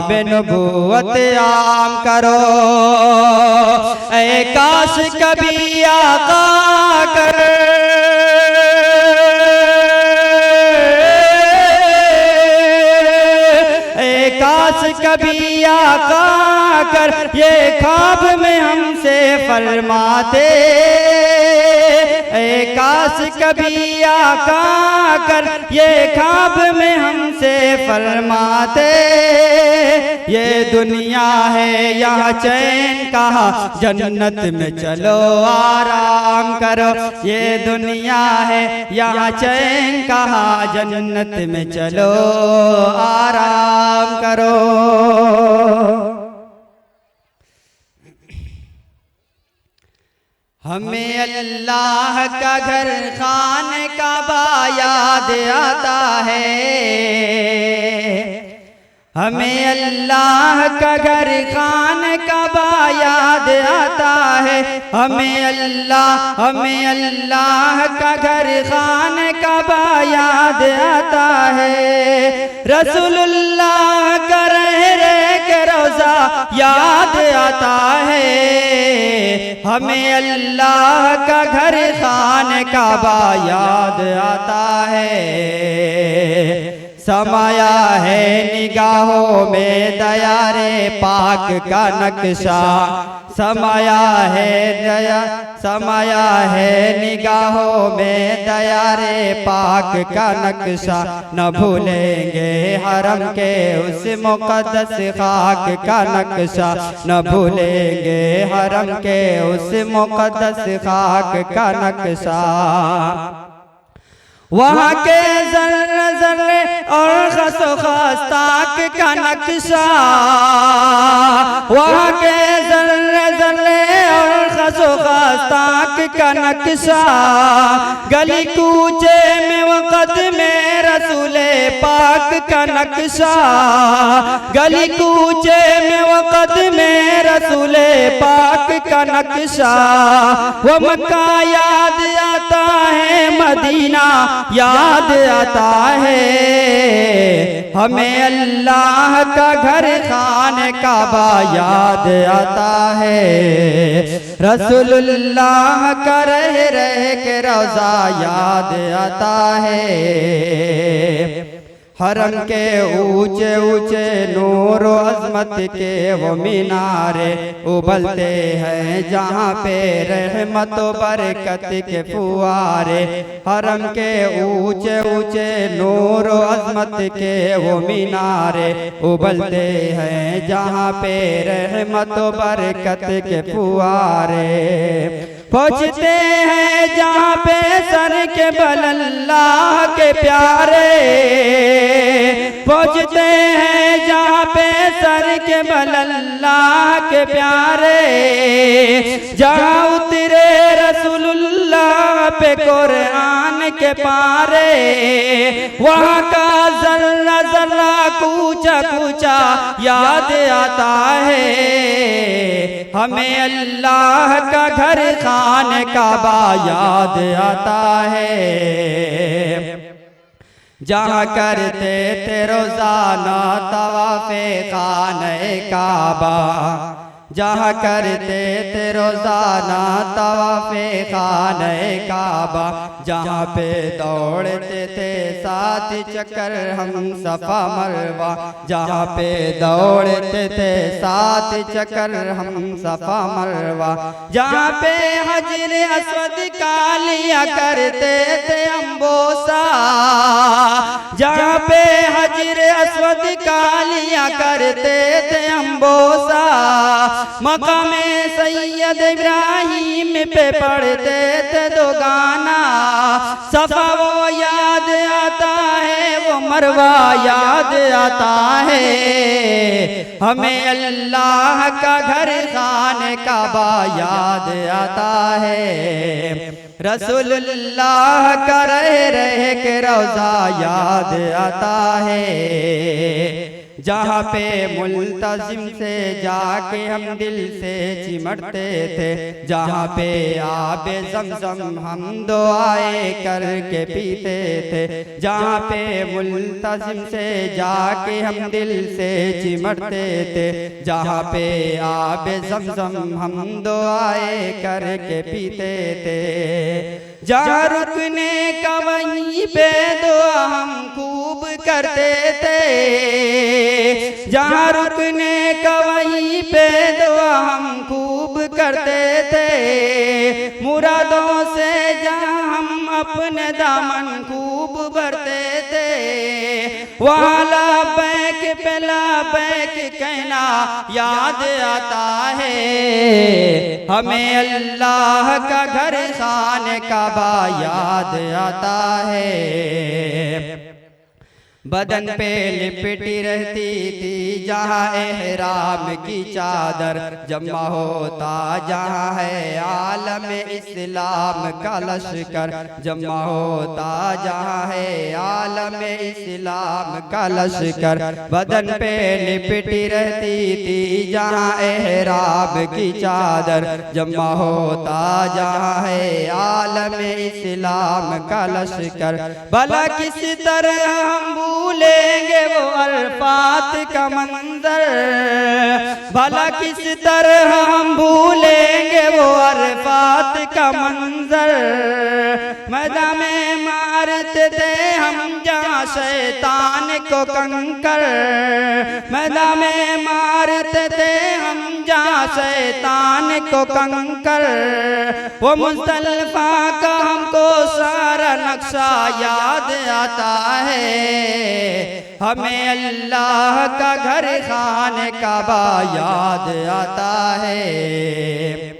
नबूवत आम करो, ऐ काश कभी आका कर, ऐ काश कभी आका कर, ये ख्वाब में हमसे फरमाते, ऐ काश कभी आका कर, ये ख्वाब में हमसे फरमाते। ये दुनिया है यहाँ चैन कहा, जन्नत में चलो आराम करो। ये दुनिया है यहाँ चैन कहा, जन्नत में चलो आराम करो। हमें अल्लाह का घर खाने काबा याद आता है, हमें अल्लाह का घर खाने काबा याद आता है, हमें अल्लाह का घर खाने काबा याद आता है। रसूलुल्लाह का रह के रोज़ा याद आता है, हमें अल्लाह का घर खाने काबा याद आता है। समाया है निगाहों में दयारे पाक का नक्शा, समाया है निगाहों में दयारे पाक का नक्शा। न भूलेंगे हरम के उस मुक़द्दस खाक का नक्शा, न भूलेंगे हरम के उस मुक़द्दस खाक का नक्शा। वहाँ के ज़र्रे ज़र्रे और खसो खस्ताक का नक्शा, वहाँ के ज़र्रे ज़र्रे और खसो खस्ताक का नक्शा। गली कूचे में वक़्त में रसूले पाक का नक्शा, गली कूचे में वक़्त में रसूले पाक का नक्शा। वो मक्का याद आता है, मदीना याद आता है, हमें अल्लाह का घर खाने काबा याद आता है। रसूलुल्लाह का रह के रोज़ा याद आता है। हरम के ऊंचे ऊंचे नूर व अज़मत के वो मीनारे उबलते हैं, जहाँ पे रहमत व बरकत के फुआरे। हरम के ऊंचे ऊंचे नूर व अज़मत के वो मीनारे उबलते हैं, जहाँ पे रहमत व बरकत के फुआरे। पहुँचते हैं जहाँ पे सर के बल अल्लाह के प्यारे, पहुँचते हैं जहाँ पे सर के बल अल्लाह के प्यारे। जहाँ उतरे रसूलुल्लाह पे कुरान के पारे, वहाँ का जर्रा जर्रा कूचा कूचा याद आता है, हमें अल्लाह का घर खाने काबा याद आता है। जहाँ करते थे रोज़ाना तवाफ़े खाने काबा, जहाँ करते थे रोज़ाना तवाफ़े खाने काबा। जहाँ पे दौड़ते थे 7 चक्कर हम सफ़ा मरवा, जहाँ पे दौड़ते थे 7 चक्कर हम सफ़ा मरवा। जहाँ पे हजर अस्वद का लिया करते थे अम्बोसा, जहाँ पे हजर अस्वद का लिया करते थे अम्बोसा। मकामे सैयद इब्राहिम पे पढ़ते थे 2 गाना, सफा वो याद आता है, वो मरवा याद आता है, हमें अल्लाह का घर खाने काबा याद आता है। रसूलुल्लाह का रह के रोज़ा याद आता है। जहाँ पे मुल्तजिम से जाके हम दिल से चिमटते थे, जहाँ पे आबे ज़मज़म हम दुआएं करके पीते थे, जहाँ पे मुल्तजिम से जाके हम दिल से चिमटते थे, जहाँ पे आबे ज़मज़म हम दुआएं करके पीते थे, जहाँ रुकने का वहीं पे दुआ हम खूब करते थे, जहाँ रुकने का वहीं पे दुआ हम खूब करते थे, मुरादों से जहाँ हम अपने दामन खूब भरते थे, वहाँ लबैक पे लबैक कहना याद आता है, हमें अल्लाह का घर खाने काबा याद आता है। बदन पे लिपटी रहती थी जहाँ एहराम की चादर, जमा होता जहाँ है आलम इस्लाम का लश्कर, जमा होता जहाँ है आलम इस्लाम का लश्कर। बदन पे लिपटी रहती थी जहाँ एहराम की चादर, जमा होता जहाँ है आलम इस्लाम का लश्कर। भला किस तरह हम भूलेंगे वो अरफात का मंजर, भला किस तरह हम भूलेंगे वो अरफात का मंजर। मैदान में मारते थे हम जहाँ शैतान को कंकर, मैदान में मारते थे हम जहाँ शैतान को कंकर। वो मुस्तल्फा का हमको सारा नक्शा याद आता है, हमें अल्लाह का घर खाने काबा याद आता है।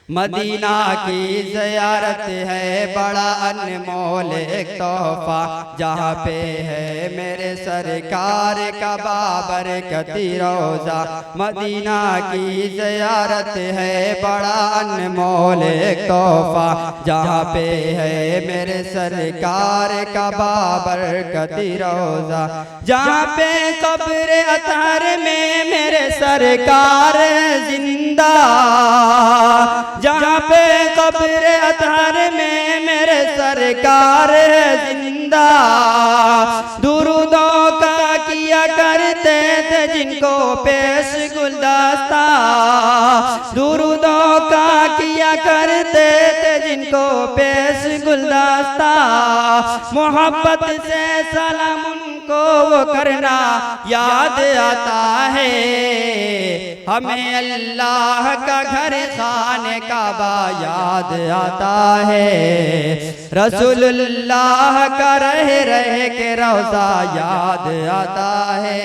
मदीना की ज़ियारत है बड़ा अनमोल एक तोहफा, जहाँ पे है मेरे सरकार का बाबरकती रोज़ा। मदीना की ज़ियारत है बड़ा अनमोल एक तोहफा, जहाँ पे है मेरे सरकार का बाबरकती रोज़ा। जहाँ पे कब्र अतहर में मेरे सरकार जिंदा, जहाँ पे कब्र अतहर में मेरे सरकार जिंदा। दुरूदों का किया करते थे जिनको पेश गुलदस्ता, दुरूदों का किया करते थे जिनको पेश गुलदस्ता। मोहब्बत से सलाम उनको वो करना याद आता है, हमें अल्लाह का घर खाने काबा याद आता है। रसूलुल्लाह का रह रह के रोज़ा याद आता है।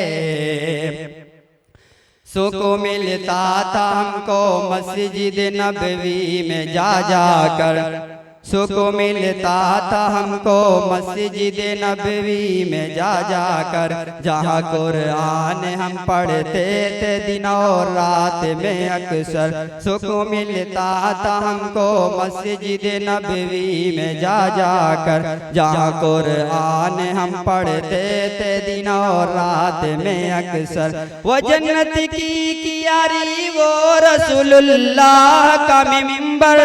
सुकून मिलता था हमको मस्जिद नबवी में जा जाकर, सुकून मिलता था हमको मस्जिद नबवी में जा जाकर। जहाँ कुरान हम पढ़ते थे दिन और रात में अक्सर, सुकून मिलता था हमको मस्जिद नबवी में जा जाकर। जहाँ कुरान हम पढ़ते थे दिन और रात में अक्सर। वो जन्नत की कियारी वो रसूलुल्लाह का मिंबर,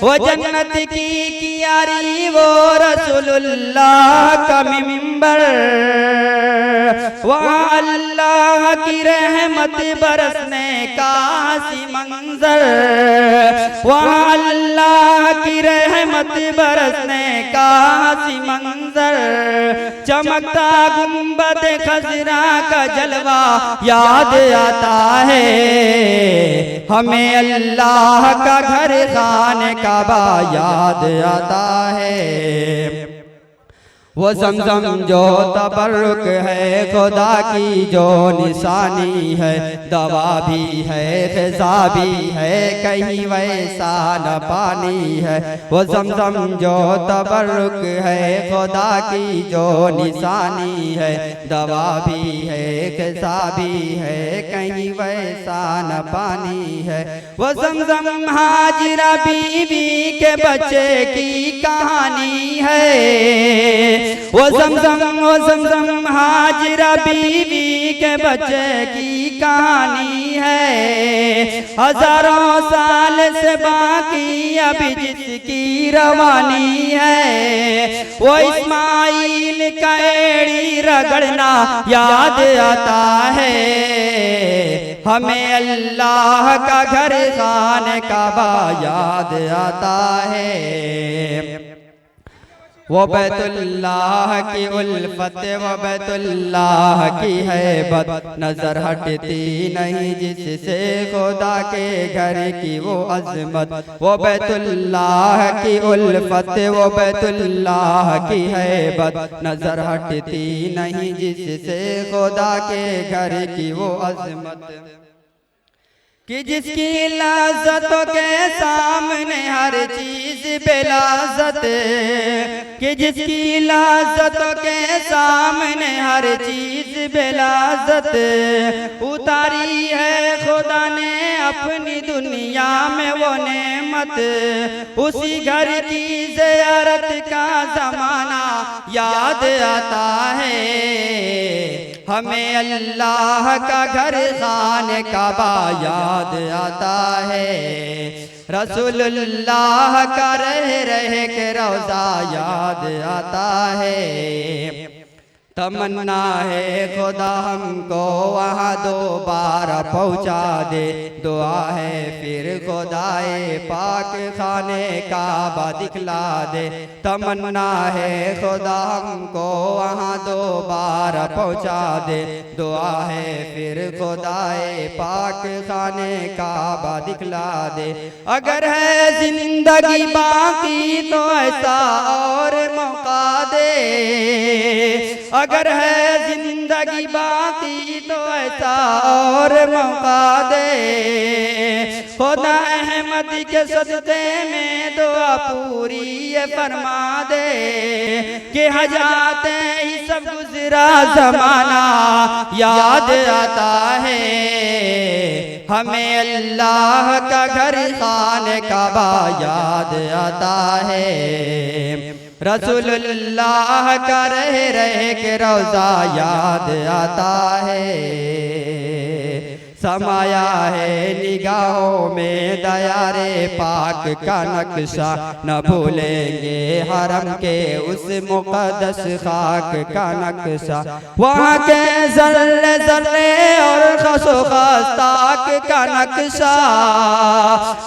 वो जन्नत की कियारी वो रसूलुल्लाह का मिंबर। वहाँ अल्लाह की रहमत बरसने का हसी मंजर, वहाँ अल्लाह की रहमत बरसने का हसी मंजर। चमकता गुंबद खजरा का जलवा याद आता है, हमें अल्लाह का घर खाने काबा याद आता है। वो ज़मज़म जो तबर्रुक है खुदा की जो निशानी है, दवा भी है ग़िज़ा भी है कहीं वैसा न पानी है। वो ज़मज़म जो तबर्रुक है खुदा की जो निशानी है, दवा भी है कैसा भी है कहीं वैसा न पानी है। वो ज़मज़म हाजिरा बीवी के बच्चे की कहानी है। वो ज़मज़म हाजिरा बीवी के बच्चे की कहानी है। हजारों साल से बाकी अभी जिसकी रवानी है। वो इस्माइल का एड़ी रगड़ना याद आता है। हमें अल्लाह का घर खाने काबा याद आता है। वो बैतुल्लाह की उल्फत वो बैतुल्लाह की हैबत नजर हटती नहीं जिससे खुदा के घर की वो अजमत। वो बैतुल्लाह की उल्फत वो बैतुल्लाह की हैबत नजर हटती नहीं जिससे खुदा के घर की वो अजमत। कि जिसकी लाज़तों के सामने हर चीज बेलाज़त। कि जिसकी लाज़तों के सामने हर चीज बेलाज़त। उतारी है खुदा ने अपनी दुनिया में वो नेमत। उसी घर की ज़ियारत का ज़माना याद आता है। हमें अल्लाह का घर खाने काबा याद आता है। रसूलुल्लाह का रह के रोज़ा याद आता है। तमन्ना है खुदा हमको वहाँ दोबारा पहुँचा दे। दुआ है फिर खुदाए पाक खाने काबा दिखला दे। तमन्ना है खुदा हमको वहाँ दोबारा पहुँचा दे। दुआ है फिर खुदाए पाक खाने काबा दिखला दे। अगर है जिंदगी बाकी तो ऐसा और मौका दे। अगर है जिंदगी बाकी तो ऐसा और मौका दे। खुदा अहमद के सदक़े में दुआ पूरी ये फरमा दे। कि हजाते ही सब गुजरा ज़माना याद आता है। हमें अल्लाह का घर खाने काबा याद आता है। रसूलुल्लाह का रह के रोज़ा याद आता है। समाया है निगाहों में दयारे पाक का नक्शा। न भूलेंगे हरम के उस मुक़द्दस खाक का नक्शा। वहाँ के ज़र्रे ज़र्रे और खसो खस्ताक का नक्शा।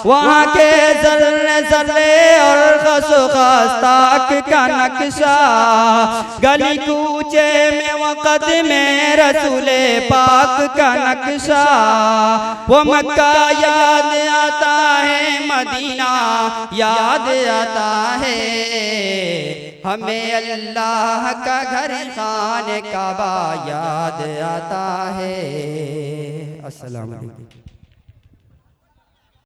वहाँ के ज़र्रे ज़र्रे और खसो खस्ताक का नक्शा। गली कूचे में वक़्त में रसूले पाक का नक्शा। वो मक्का याद आता है मदीना याद आता है। हमें अल्लाह का घर खाने काबा याद आता है। अस्सलाम वालेकुम।